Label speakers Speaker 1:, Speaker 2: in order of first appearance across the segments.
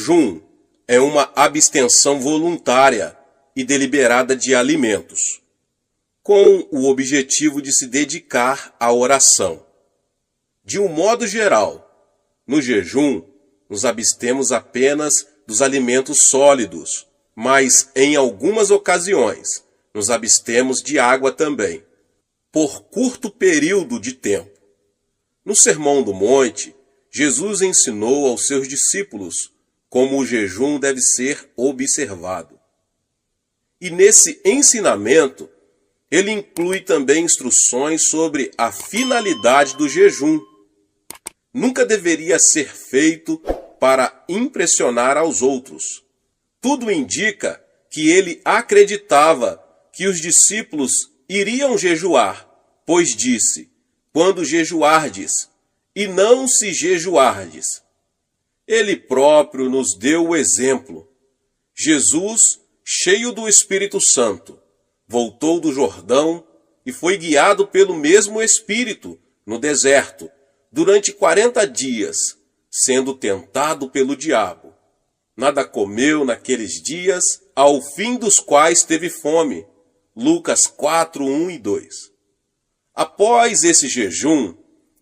Speaker 1: jejum é uma abstenção voluntária e deliberada de alimentos, com o objetivo de se dedicar à oração. De um modo geral, no jejum, nos abstemos apenas dos alimentos sólidos, mas em algumas ocasiões nos abstemos de água também, por curto período de tempo. No Sermão do Monte, Jesus ensinou aos seus discípulos como o jejum deve ser observado. E nesse ensinamento, ele inclui também instruções sobre a finalidade do jejum. Nunca deveria ser feito para impressionar aos outros. Tudo indica que ele acreditava que os discípulos iriam jejuar, pois disse: quando jejuardes, e não se jejuardes. Ele próprio nos deu o exemplo. Jesus, cheio do Espírito Santo, voltou do Jordão e foi guiado pelo mesmo Espírito no deserto durante 40 dias, sendo tentado pelo diabo. Nada comeu naqueles dias, ao fim dos quais teve fome. Lucas 4, 1 e 2. Após esse jejum,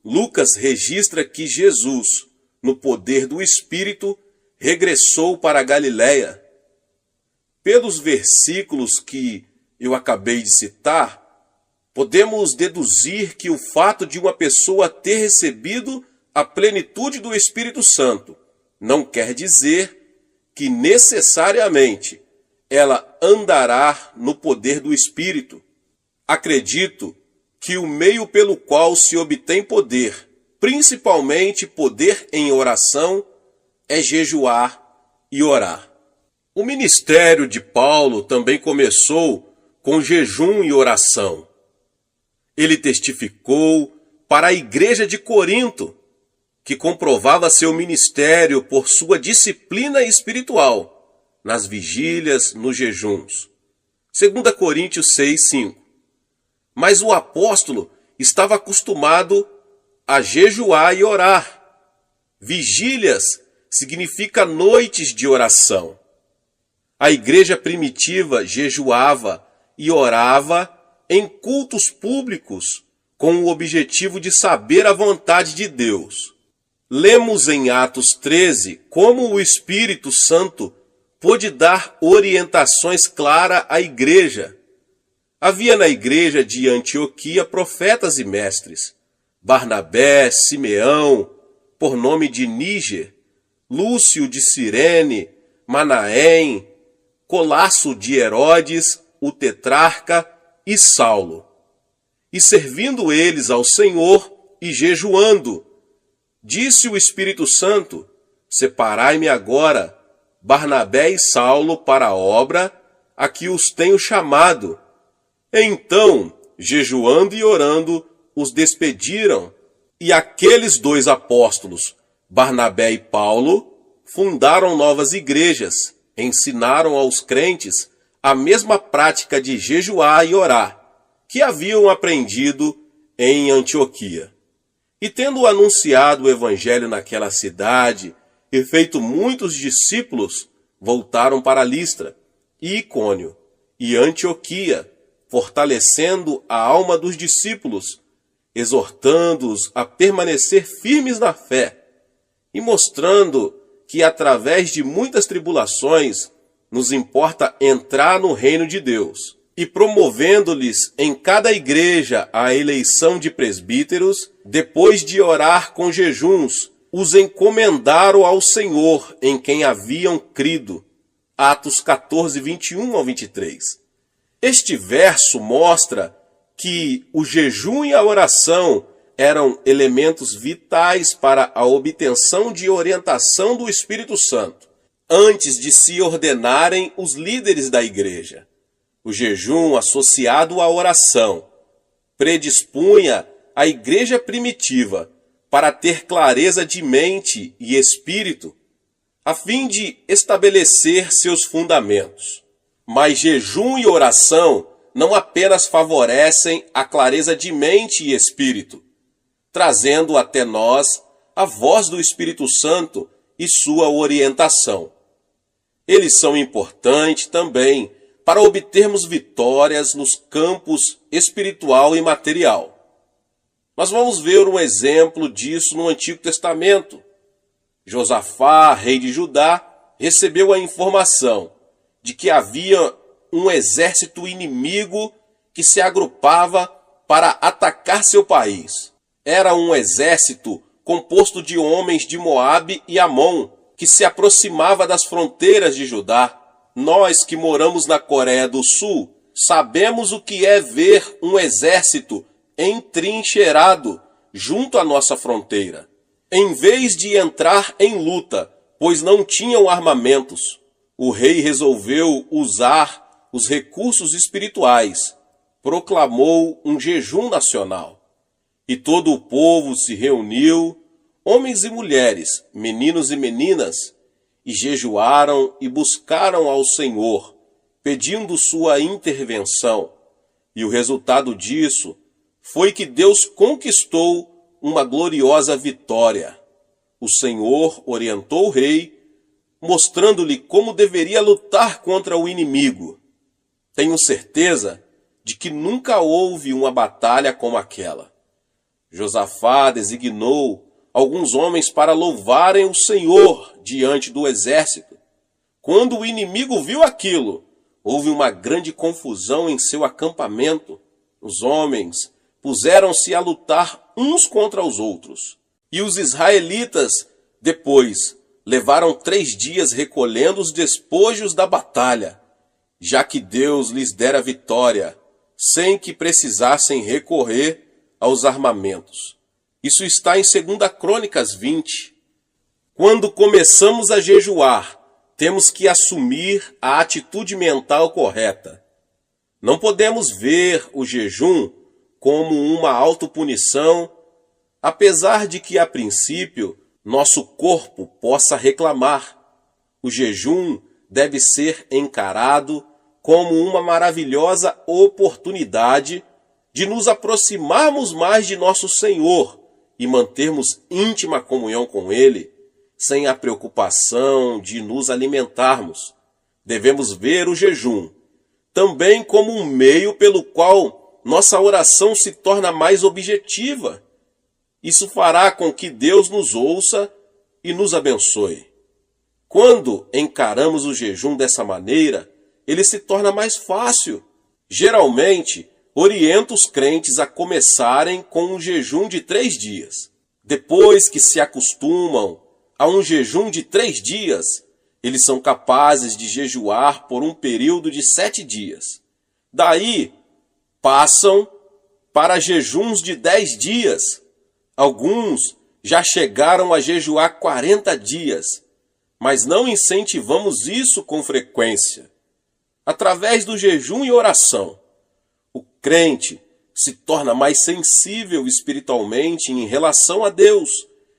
Speaker 1: Lucas registra que Jesus, no poder do Espírito, regressou para a Galiléia. Pelos versículos que eu acabei de citar, podemos deduzir que o fato de uma pessoa ter recebido a plenitude do Espírito Santo não quer dizer que necessariamente ela andará no poder do Espírito. Acredito que o meio pelo qual se obtém poder, principalmente poder em oração, é jejuar e orar. O ministério de Paulo também começou com jejum e oração. Ele testificou para a igreja de Corinto, que comprovava seu ministério por sua disciplina espiritual, nas vigílias, nos jejuns. 2 Coríntios 6, 5. Mas o apóstolo estava acostumado a jejuar e orar. Vigílias significa noites de oração. A igreja primitiva jejuava e orava em cultos públicos com o objetivo de saber a vontade de Deus. Lemos em Atos 13 como o Espírito Santo pôde dar orientações claras à igreja. Havia na igreja de Antioquia profetas e mestres: Barnabé, Simeão, por nome de Níger, Lúcio de Cirene, Manaém, Colasso de Herodes, o tetrarca, e Saulo. E servindo eles ao Senhor e jejuando, disse o Espírito Santo: separai-me agora Barnabé e Saulo para a obra a que os tenho chamado. Então, jejuando e orando, os despediram, e aqueles dois apóstolos, Barnabé e Paulo, fundaram novas igrejas, ensinaram aos crentes a mesma prática de jejuar e orar, que haviam aprendido em Antioquia. E tendo anunciado o evangelho naquela cidade e feito muitos discípulos, voltaram para Listra, e Icônio, e Antioquia, fortalecendo a alma dos discípulos, exortando-os a permanecer firmes na fé, e mostrando que através de muitas tribulações nos importa entrar no reino de Deus, e promovendo-lhes em cada igreja a eleição de presbíteros, depois de orar com jejuns, os encomendaram ao Senhor em quem haviam crido. Atos 14, 21 ao 23. Este verso mostra que o jejum e a oração eram elementos vitais para a obtenção de orientação do Espírito Santo, antes de se ordenarem os líderes da igreja. O jejum associado à oração predispunha a igreja primitiva para ter clareza de mente e espírito, a fim de estabelecer seus fundamentos. Mas jejum e oração não apenas favorecem a clareza de mente e espírito, trazendo até nós a voz do Espírito Santo e sua orientação. Eles são importantes também para obtermos vitórias nos campos espiritual e material. Nós vamos ver um exemplo disso no Antigo Testamento. Josafá, rei de Judá, recebeu a informação de que havia um exército inimigo que se agrupava para atacar seu país. Era um exército composto de homens de Moabe e Amon, que se aproximava das fronteiras de Judá. Nós que moramos na Coreia do Sul, sabemos o que é ver um exército entrincheirado junto à nossa fronteira. Em vez de entrar em luta, pois não tinham armamentos, o rei resolveu usar os recursos espirituais. Proclamou um jejum nacional. E todo o povo se reuniu, homens e mulheres, meninos e meninas, e jejuaram e buscaram ao Senhor, pedindo sua intervenção. E o resultado disso foi que Deus conquistou uma gloriosa vitória. O Senhor orientou o rei, mostrando-lhe como deveria lutar contra o inimigo. Tenho certeza de que nunca houve uma batalha como aquela. Josafá designou alguns homens para louvarem o Senhor diante do exército. Quando o inimigo viu aquilo, houve uma grande confusão em seu acampamento. Os homens puseram-se a lutar uns contra os outros. E os israelitas, depois, levaram 3 dias recolhendo os despojos da batalha, já que Deus lhes dera vitória, sem que precisassem recorrer aos armamentos. Isso está em 2 Crônicas 20. Quando começamos a jejuar, temos que assumir a atitude mental correta. Não podemos ver o jejum como uma autopunição, apesar de que, a princípio, nosso corpo possa reclamar. O jejum deve ser encarado como uma maravilhosa oportunidade de nos aproximarmos mais de nosso Senhor e mantermos íntima comunhão com Ele, sem a preocupação de nos alimentarmos. Devemos ver o jejum também como um meio pelo qual nossa oração se torna mais objetiva. Isso fará com que Deus nos ouça e nos abençoe. Quando encaramos o jejum dessa maneira, ele se torna mais fácil. Geralmente, oriento os crentes a começarem com um jejum de 3 dias. Depois que se acostumam a um jejum de 3 dias, eles são capazes de jejuar por um período de 7 dias. Daí, passam para jejuns de 10 dias. Alguns já chegaram a jejuar 40 dias, mas não incentivamos isso com frequência. Através do jejum e oração, o crente se torna mais sensível espiritualmente em relação a Deus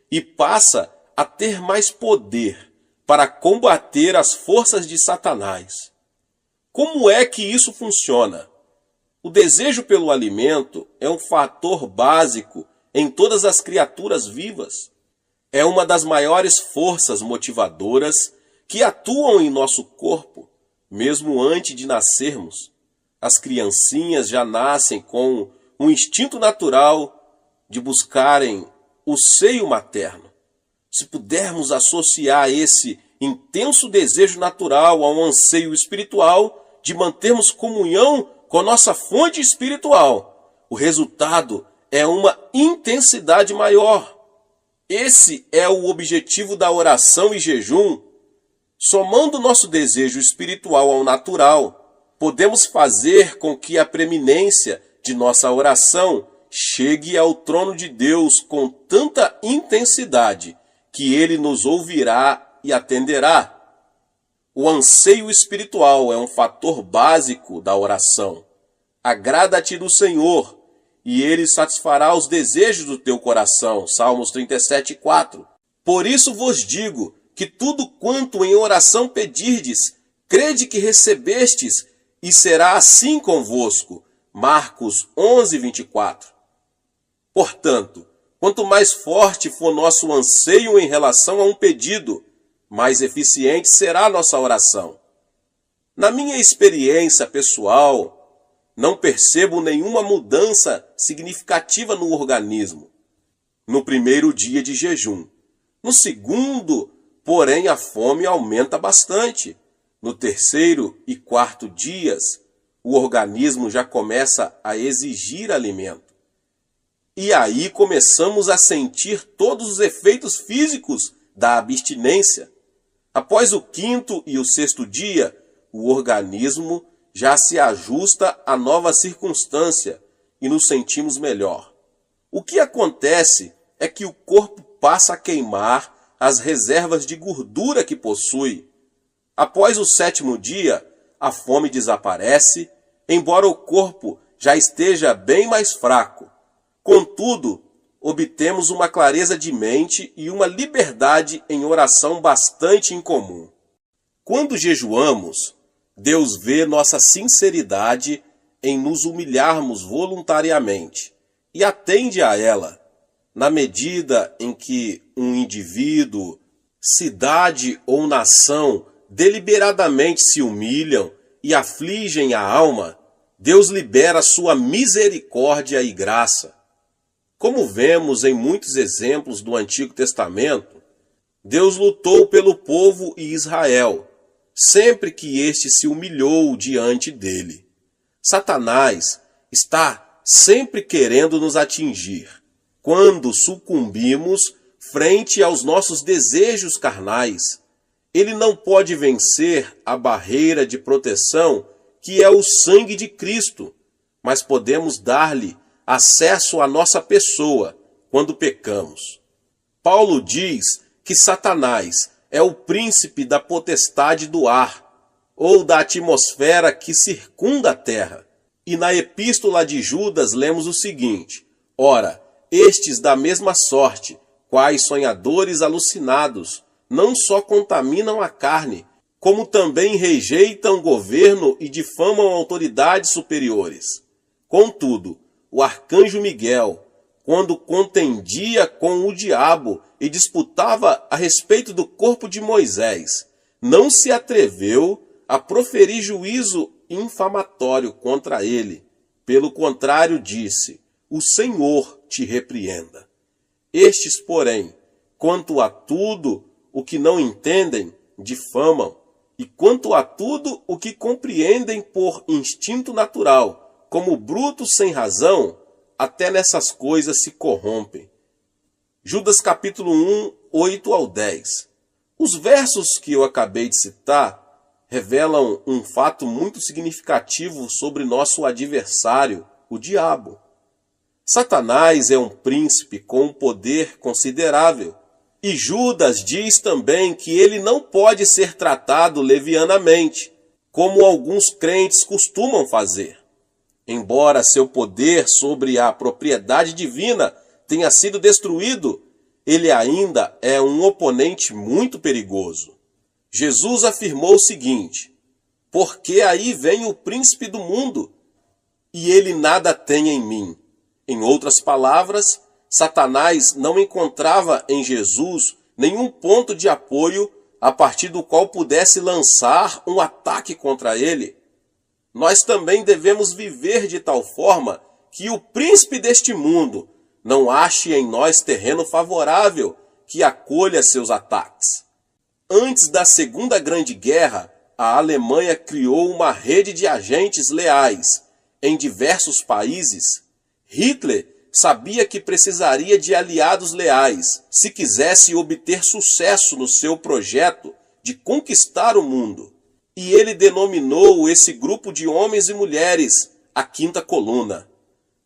Speaker 1: e passa a ter mais poder para combater as forças de Satanás. Como é que isso funciona? O desejo pelo alimento é um fator básico em todas as criaturas vivas. É uma das maiores forças motivadoras que atuam em nosso corpo, mesmo antes de nascermos. As criancinhas já nascem com um instinto natural de buscarem o seio materno. Se pudermos associar esse intenso desejo natural a um anseio espiritual de mantermos comunhão com nossa fonte espiritual, o resultado é uma intensidade maior. Esse é o objetivo da oração e jejum. Somando nosso desejo espiritual ao natural, podemos fazer com que a preeminência de nossa oração chegue ao trono de Deus com tanta intensidade que Ele nos ouvirá e atenderá. O anseio espiritual é um fator básico da oração. Agrada-te do Senhor, e Ele satisfará os desejos do teu coração. Salmos 37:4. Por isso vos digo que tudo quanto em oração pedirdes, crede que recebestes, e será assim convosco. Marcos 11:24. Portanto, quanto mais forte for nosso anseio em relação a um pedido, mais eficiente será a nossa oração. Na minha experiência pessoal, não percebo nenhuma mudança significativa no organismo no primeiro dia de jejum. No segundo, porém, a fome aumenta bastante. No terceiro e quarto dias, o organismo já começa a exigir alimento. E aí começamos a sentir todos os efeitos físicos da abstinência. Após o quinto e o sexto dia, o organismo já se ajusta à nova circunstância e nos sentimos melhor. O que acontece é que o corpo passa a queimar as reservas de gordura que possui. Após o sétimo dia, a fome desaparece, embora o corpo já esteja bem mais fraco. Contudo, obtemos uma clareza de mente e uma liberdade em oração bastante incomum. Quando jejuamos, Deus vê nossa sinceridade em nos humilharmos voluntariamente e atende a ela. Na medida em que um indivíduo, cidade ou nação deliberadamente se humilham e afligem a alma, Deus libera sua misericórdia e graça. Como vemos em muitos exemplos do Antigo Testamento, Deus lutou pelo povo e Israel, sempre que este se humilhou diante dele. Satanás está sempre querendo nos atingir. Quando sucumbimos frente aos nossos desejos carnais, ele não pode vencer a barreira de proteção que é o sangue de Cristo, mas podemos dar-lhe acesso à nossa pessoa quando pecamos. Paulo diz que Satanás é o príncipe da potestade do ar, ou da atmosfera que circunda a terra. E na epístola de Judas lemos o seguinte: ora, estes da mesma sorte, quais sonhadores alucinados, não só contaminam a carne, como também rejeitam o governo e difamam autoridades superiores. Contudo, o arcanjo Miguel, quando contendia com o diabo e disputava a respeito do corpo de Moisés, não se atreveu a proferir juízo infamatório contra ele. Pelo contrário, disse: o Senhor te repreenda. Estes, porém, quanto a tudo o que não entendem, difamam, e quanto a tudo o que compreendem por instinto natural, como brutos sem razão, até nessas coisas se corrompem. Judas capítulo 1, 8 ao 10. Os versos que eu acabei de citar revelam um fato muito significativo sobre nosso adversário, o diabo. Satanás é um príncipe com um poder considerável. E Judas diz também que ele não pode ser tratado levianamente, como alguns crentes costumam fazer. Embora seu poder sobre a propriedade divina tenha sido destruído, ele ainda é um oponente muito perigoso. Jesus afirmou o seguinte: porque aí vem o príncipe do mundo, e ele nada tem em mim. Em outras palavras, Satanás não encontrava em Jesus nenhum ponto de apoio a partir do qual pudesse lançar um ataque contra ele. Nós também devemos viver de tal forma que o príncipe deste mundo não ache em nós terreno favorável que acolha seus ataques. Antes da Segunda Grande Guerra, a Alemanha criou uma rede de agentes leais em diversos países. Hitler sabia que precisaria de aliados leais se quisesse obter sucesso no seu projeto de conquistar o mundo. E ele denominou esse grupo de homens e mulheres a Quinta Coluna.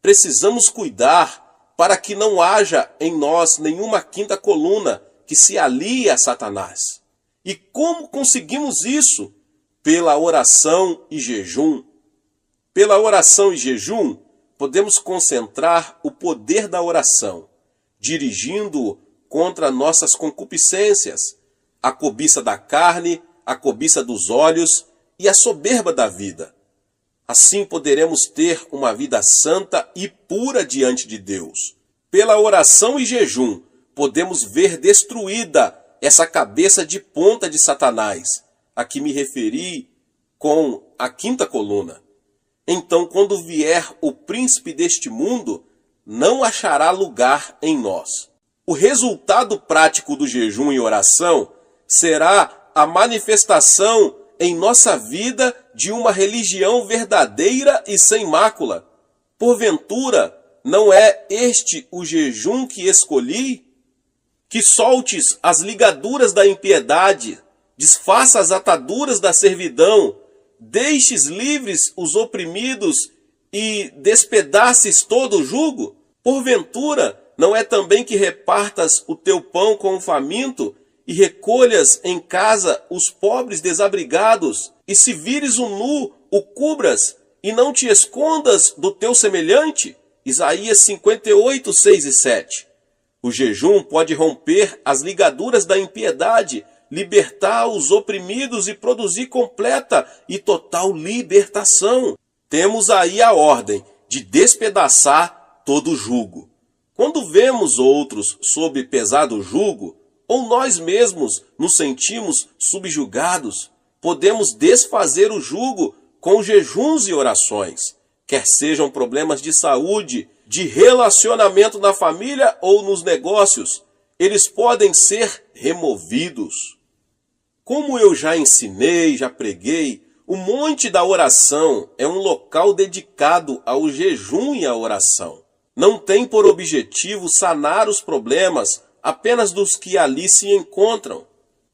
Speaker 1: Precisamos cuidar para que não haja em nós nenhuma quinta coluna que se alie a Satanás. E como conseguimos isso? Pela oração e jejum. Pela oração e jejum, podemos concentrar o poder da oração, dirigindo-o contra nossas concupiscências, a cobiça da carne, a cobiça dos olhos e a soberba da vida. Assim poderemos ter uma vida santa e pura diante de Deus. Pela oração e jejum, podemos ver destruída essa cabeça de ponta de Satanás, a que me referi com a quinta coluna. Então, quando vier o príncipe deste mundo, não achará lugar em nós. O resultado prático do jejum e oração será a manifestação em nossa vida de uma religião verdadeira e sem mácula. Porventura, não é este o jejum que escolhi? Que soltes as ligaduras da impiedade, desfaça as ataduras da servidão, deixes livres os oprimidos e despedaces todo o jugo? Porventura, não é também que repartas o teu pão com o faminto e recolhas em casa os pobres desabrigados, e se vires um nu, o cubras, e não te escondas do teu semelhante? Isaías 58, 6 e 7. O jejum pode romper as ligaduras da impiedade, libertar os oprimidos e produzir completa e total libertação. Temos aí a ordem de despedaçar todo jugo. Quando vemos outros sob pesado jugo, ou nós mesmos nos sentimos subjugados, podemos desfazer o jugo com jejuns e orações, quer sejam problemas de saúde, de relacionamento na família ou nos negócios, eles podem ser removidos. Como eu já ensinei, já preguei, o Monte da Oração é um local dedicado ao jejum e à oração. Não tem por objetivo sanar os problemas apenas dos que ali se encontram.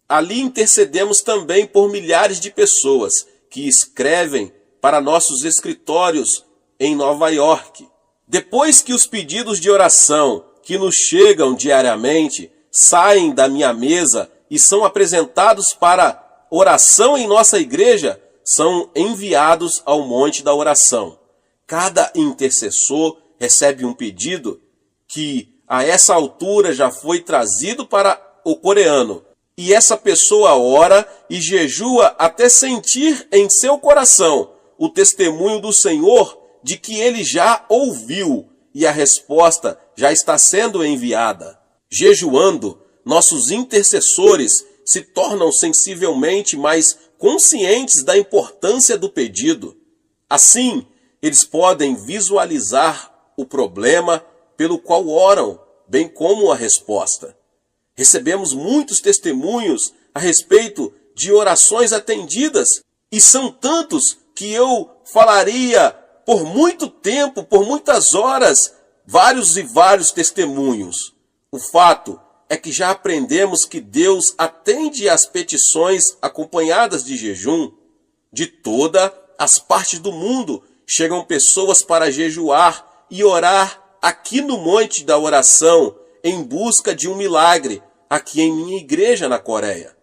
Speaker 1: Ali intercedemos também por milhares de pessoas que escrevem para nossos escritórios em Nova York. Depois que os pedidos de oração que nos chegam diariamente saem da minha mesa e são apresentados para oração em nossa igreja, são enviados ao Monte da Oração. Cada intercessor recebe um pedido que a essa altura já foi trazido para o coreano. E essa pessoa ora e jejua até sentir em seu coração o testemunho do Senhor de que ele já ouviu e a resposta já está sendo enviada. Jejuando, nossos intercessores se tornam sensivelmente mais conscientes da importância do pedido. Assim, eles podem visualizar o problema pelo qual oram, bem como a resposta. Recebemos muitos testemunhos a respeito de orações atendidas, e são tantos que eu falaria por muito tempo, por muitas horas, vários e vários testemunhos. O fato é que já aprendemos que Deus atende às petições acompanhadas de jejum. De todas as partes do mundo chegam pessoas para jejuar e orar aqui no Monte da Oração, em busca de um milagre, aqui em minha igreja na Coreia.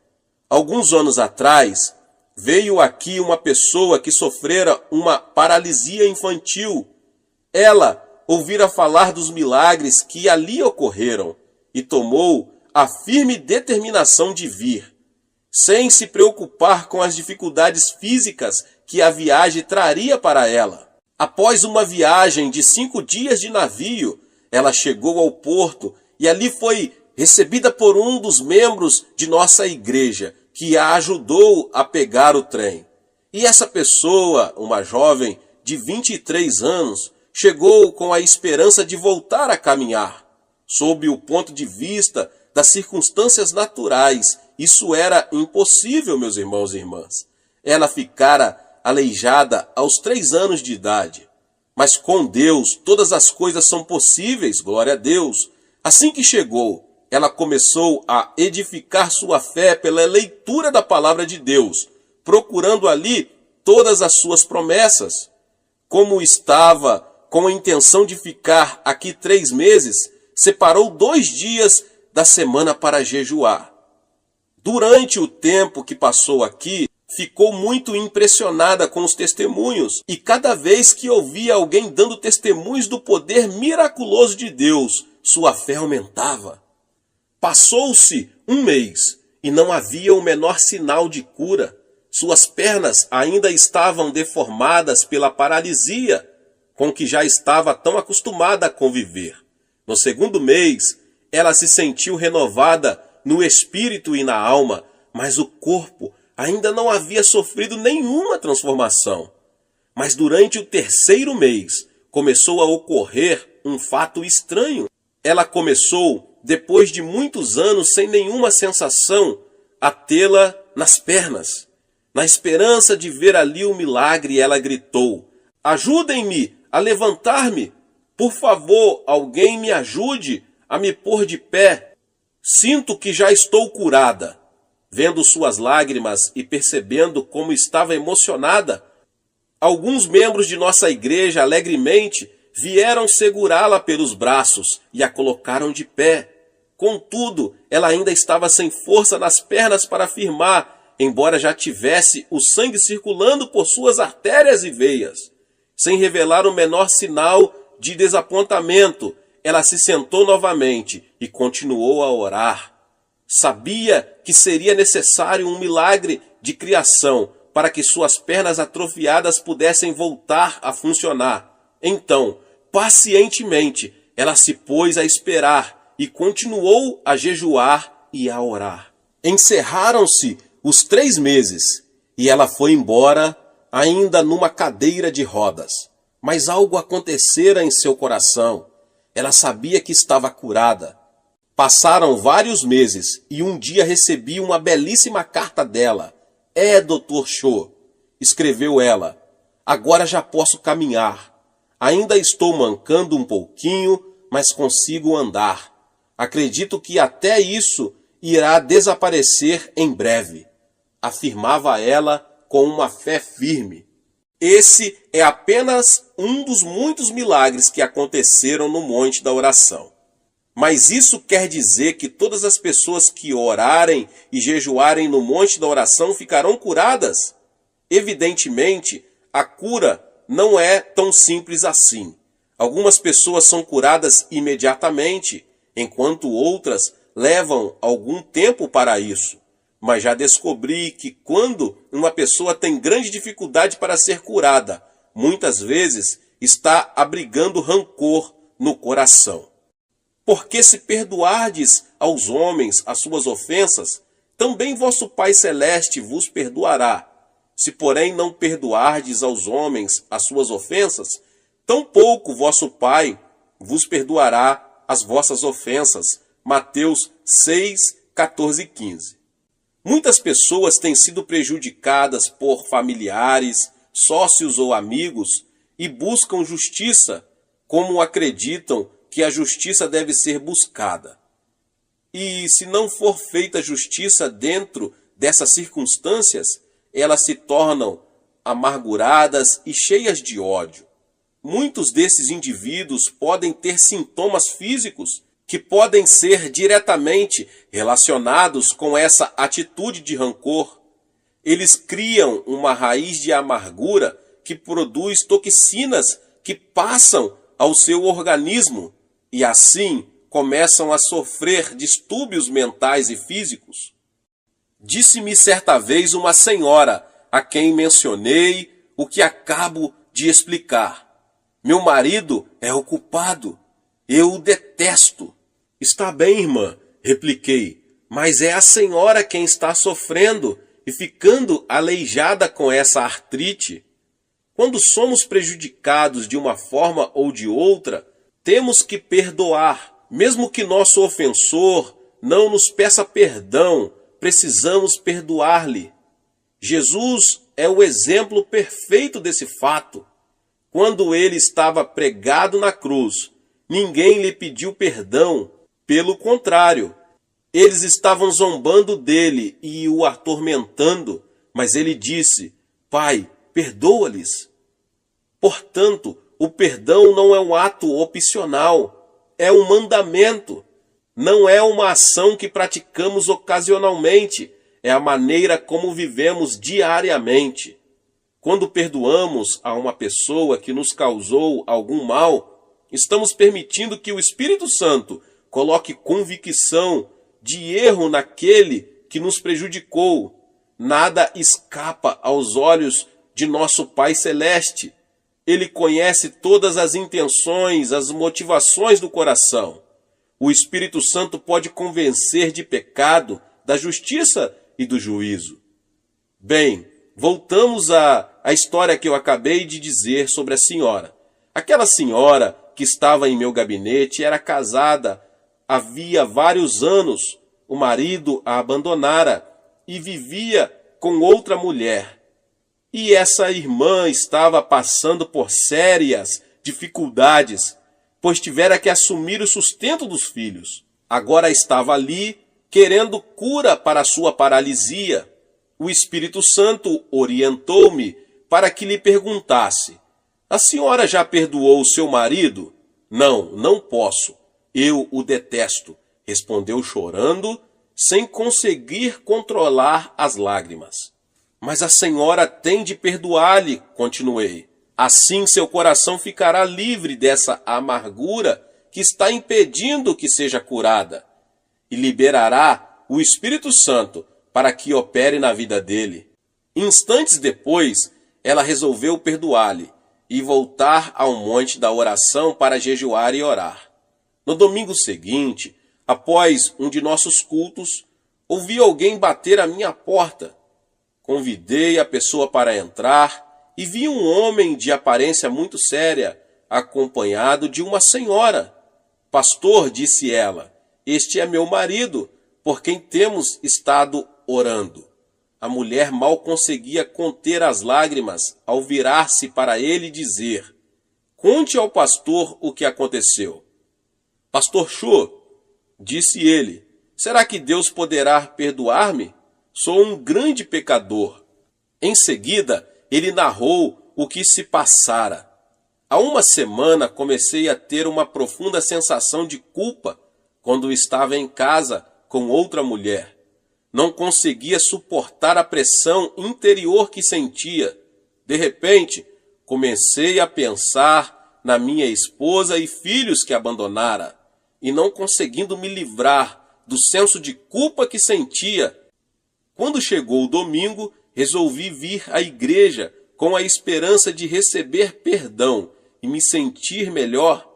Speaker 1: Alguns anos atrás, veio aqui uma pessoa que sofrera uma paralisia infantil. Ela ouvira falar dos milagres que ali ocorreram e tomou a firme determinação de vir, sem se preocupar com as dificuldades físicas que a viagem traria para ela. Após uma viagem de 5 dias de navio, ela chegou ao porto e ali foi recebida por um dos membros de nossa igreja, que a ajudou a pegar o trem. E essa pessoa, uma jovem de 23 anos, chegou com a esperança de voltar a caminhar. Sob o ponto de vista das circunstâncias naturais, isso era impossível, meus irmãos e irmãs. Ela ficara aleijada aos 3 anos de idade. Mas com Deus todas as coisas são possíveis, glória a Deus. Assim que chegou, ela começou a edificar sua fé pela leitura da palavra de Deus, procurando ali todas as suas promessas. Como estava com a intenção de ficar aqui 3 meses, separou 2 dias da semana para jejuar. Durante o tempo que passou aqui, ficou muito impressionada com os testemunhos, e cada vez que ouvia alguém dando testemunhos do poder miraculoso de Deus, sua fé aumentava. Passou-se 1 mês e não havia o menor sinal de cura. Suas pernas ainda estavam deformadas pela paralisia, com que já estava tão acostumada a conviver. No 2º mês, ela se sentiu renovada no espírito e na alma, mas o corpo ainda não havia sofrido nenhuma transformação. Mas durante o 3º mês começou a ocorrer um fato estranho. Ela começou, depois de muitos anos sem nenhuma sensação, a tê-la nas pernas. Na esperança de ver ali o milagre, ela gritou: "Ajudem-me a levantar-me! Por favor, alguém me ajude a me pôr de pé. Sinto que já estou curada." Vendo suas lágrimas e percebendo como estava emocionada, alguns membros de nossa igreja alegremente vieram segurá-la pelos braços e a colocaram de pé. Contudo, ela ainda estava sem força nas pernas para afirmar, embora já tivesse o sangue circulando por suas artérias e veias. Sem revelar o menor sinal de desapontamento, ela se sentou novamente e continuou a orar. Sabia que seria necessário um milagre de criação para que suas pernas atrofiadas pudessem voltar a funcionar. Então, pacientemente, ela se pôs a esperar e continuou a jejuar e a orar. Encerraram-se os 3 meses e ela foi embora ainda numa cadeira de rodas. Mas algo acontecera em seu coração. Ela sabia que estava curada. Passaram vários meses e um dia recebi uma belíssima carta dela. Dr. Cho, escreveu ela, agora já posso caminhar. Ainda estou mancando um pouquinho, mas consigo andar. Acredito que até isso irá desaparecer em breve, afirmava ela com uma fé firme. Esse é apenas um dos muitos milagres que aconteceram no Monte da Oração. Mas isso quer dizer que todas as pessoas que orarem e jejuarem no Monte da Oração ficarão curadas? Evidentemente, a cura não é tão simples assim. Algumas pessoas são curadas imediatamente, enquanto outras levam algum tempo para isso. Mas já descobri que quando uma pessoa tem grande dificuldade para ser curada, muitas vezes está abrigando rancor no coração. Porque se perdoardes aos homens as suas ofensas, também vosso Pai Celeste vos perdoará. Se, porém, não perdoardes aos homens as suas ofensas, tampouco vosso Pai vos perdoará as vossas ofensas. Mateus 6, 14 e 15. Muitas pessoas têm sido prejudicadas por familiares, sócios ou amigos e buscam justiça, como acreditam que a justiça deve ser buscada. E se não for feita justiça dentro dessas circunstâncias, elas se tornam amarguradas e cheias de ódio. Muitos desses indivíduos podem ter sintomas físicos que podem ser diretamente relacionados com essa atitude de rancor. Eles criam uma raiz de amargura que produz toxinas que passam ao seu organismo e assim começam a sofrer distúrbios mentais e físicos. Disse-me certa vez uma senhora a quem mencionei o que acabo de explicar. Meu marido é o culpado. Eu o detesto. Está bem, irmã, repliquei, mas é a senhora quem está sofrendo e ficando aleijada com essa artrite. Quando somos prejudicados de uma forma ou de outra, temos que perdoar. Mesmo que nosso ofensor não nos peça perdão, precisamos perdoar-lhe. Jesus é o exemplo perfeito desse fato. Quando ele estava pregado na cruz, ninguém lhe pediu perdão. Pelo contrário, eles estavam zombando dele e o atormentando, mas ele disse: Pai, perdoa-lhes. Portanto, o perdão não é um ato opcional, é um mandamento. Não é uma ação que praticamos ocasionalmente, é a maneira como vivemos diariamente. Quando perdoamos a uma pessoa que nos causou algum mal, estamos permitindo que o Espírito Santo coloque convicção de erro naquele que nos prejudicou. Nada escapa aos olhos de nosso Pai Celeste. Ele conhece todas as intenções, as motivações do coração. O Espírito Santo pode convencer de pecado, da justiça e do juízo. Bem, voltamos à história que eu acabei de dizer sobre a senhora. Aquela senhora que estava em meu gabinete era casada havia vários anos. O marido a abandonara e vivia com outra mulher. E essa irmã estava passando por sérias dificuldades, pois tivera que assumir o sustento dos filhos. Agora estava ali querendo cura para a sua paralisia. O Espírito Santo orientou-me para que lhe perguntasse: a senhora já perdoou o seu marido? Não, não posso. Eu o detesto, respondeu chorando, sem conseguir controlar as lágrimas. Mas a senhora tem de perdoar-lhe, continuei. Assim seu coração ficará livre dessa amargura que está impedindo que seja curada, e liberará o Espírito Santo para que opere na vida dele. Instantes depois, ela resolveu perdoar-lhe e voltar ao monte da oração para jejuar e orar. No domingo seguinte, após um de nossos cultos, ouvi alguém bater à minha porta. Convidei a pessoa para entrar e vi um homem de aparência muito séria, acompanhado de uma senhora. Pastor, disse ela, este é meu marido, por quem temos estado orando. A mulher mal conseguia conter as lágrimas ao virar-se para ele e dizer: conte ao pastor o que aconteceu. Pastor Chu, disse ele, será que Deus poderá perdoar-me? Sou um grande pecador. Em seguida, ele narrou o que se passara. Há uma semana comecei a ter uma profunda sensação de culpa quando estava em casa com outra mulher. Não conseguia suportar a pressão interior que sentia. De repente, comecei a pensar na minha esposa e filhos que abandonara, e não conseguindo me livrar do senso de culpa que sentia. Quando chegou o domingo, resolvi vir à igreja com a esperança de receber perdão e me sentir melhor.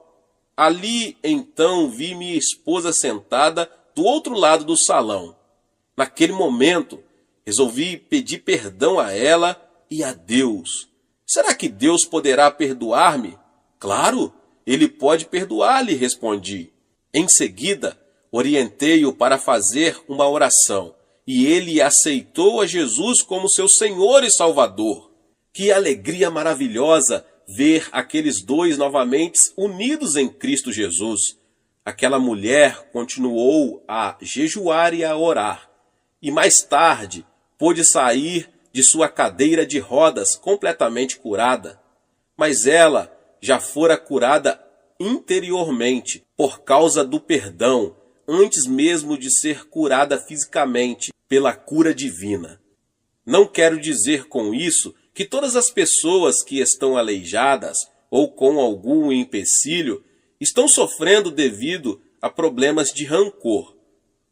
Speaker 1: Ali, então, vi minha esposa sentada do outro lado do salão. Naquele momento, resolvi pedir perdão a ela e a Deus. Será que Deus poderá perdoar-me? Claro, Ele pode perdoar-lhe, respondi. Em seguida, orientei-o para fazer uma oração, e ele aceitou a Jesus como seu Senhor e Salvador. Que alegria maravilhosa ver aqueles dois novamente unidos em Cristo Jesus. Aquela mulher continuou a jejuar e a orar, e mais tarde pôde sair de sua cadeira de rodas completamente curada. Mas ela já fora curada interiormente por causa do perdão, antes mesmo de ser curada fisicamente pela cura divina. Não quero dizer com isso que todas as pessoas que estão aleijadas ou com algum empecilho estão sofrendo devido a problemas de rancor.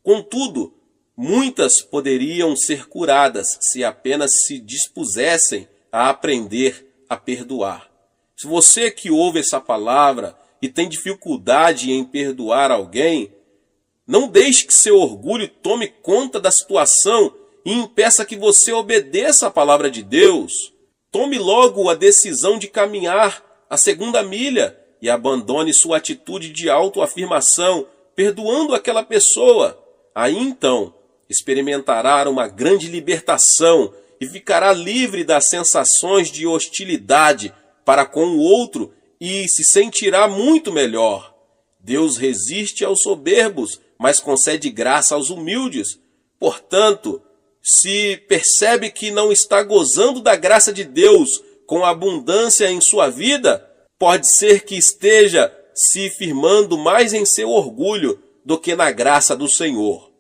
Speaker 1: Contudo, muitas poderiam ser curadas se apenas se dispusessem a aprender a perdoar. Se você que ouve essa palavra e tem dificuldade em perdoar alguém, não deixe que seu orgulho tome conta da situação e impeça que você obedeça a palavra de Deus. Tome logo a decisão de caminhar a segunda milha e abandone sua atitude de autoafirmação, perdoando aquela pessoa. Aí então experimentará uma grande libertação e ficará livre das sensações de hostilidade para com o outro e se sentirá muito melhor. Deus resiste aos soberbos, mas concede graça aos humildes. Portanto, se percebe que não está gozando da graça de Deus com abundância em sua vida, pode ser que esteja se firmando mais em seu orgulho do que na graça do Senhor.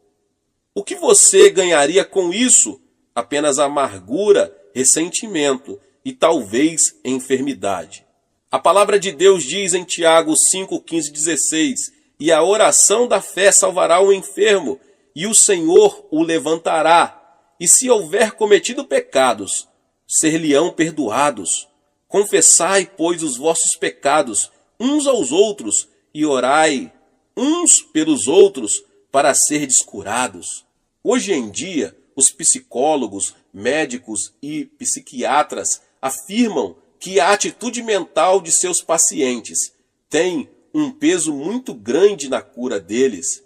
Speaker 1: O que você ganharia com isso? Apenas amargura, ressentimento e talvez enfermidade. A palavra de Deus diz em Tiago 5, 15, 16, e a oração da fé salvará o enfermo, e o Senhor o levantará. E se houver cometido pecados, ser-lhe-ão perdoados. Confessai, pois, os vossos pecados uns aos outros, e orai uns pelos outros para serdes curados. Hoje em dia, os psicólogos, médicos e psiquiatras afirmam que a atitude mental de seus pacientes tem um peso muito grande na cura deles.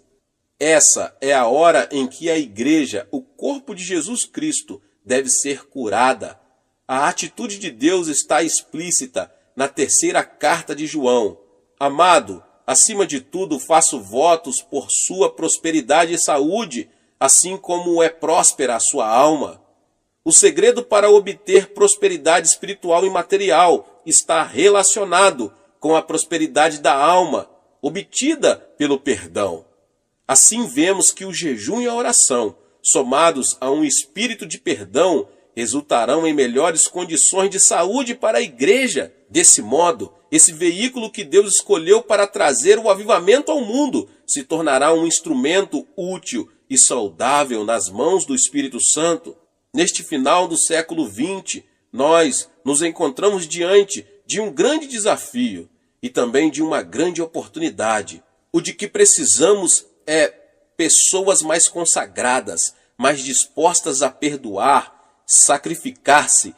Speaker 1: Essa é a hora em que a igreja, o corpo de Jesus Cristo, deve ser curada. A atitude de Deus está explícita na terceira carta de João. Amado, acima de tudo faço votos por sua prosperidade e saúde, assim como é próspera a sua alma. O segredo para obter prosperidade espiritual e material está relacionado com a prosperidade da alma, obtida pelo perdão. Assim vemos que o jejum e a oração, somados a um espírito de perdão, resultarão em melhores condições de saúde para a igreja. Desse modo, esse veículo que Deus escolheu para trazer o avivamento ao mundo se tornará um instrumento útil e saudável nas mãos do Espírito Santo. Neste final do século XX, nós nos encontramos diante de um grande desafio e também de uma grande oportunidade. O de que precisamos é pessoas mais consagradas, mais dispostas a perdoar, sacrificar-se,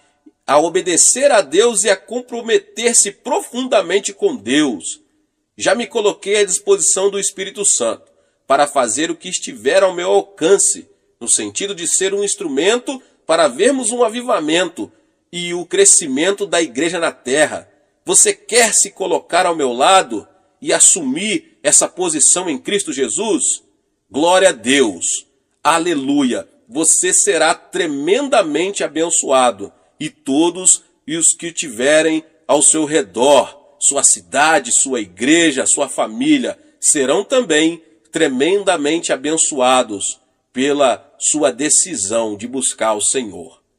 Speaker 1: a obedecer a Deus e a comprometer-se profundamente com Deus. Já me coloquei à disposição do Espírito Santo para fazer o que estiver ao meu alcance, no sentido de ser um instrumento para vermos um avivamento e o crescimento da igreja na terra. Você quer se colocar ao meu lado e assumir essa posição em Cristo Jesus? Glória a Deus! Aleluia! Você será tremendamente abençoado, e todos os que tiverem ao seu redor, sua cidade, sua igreja, sua família, serão também tremendamente abençoados pela sua decisão de buscar o Senhor.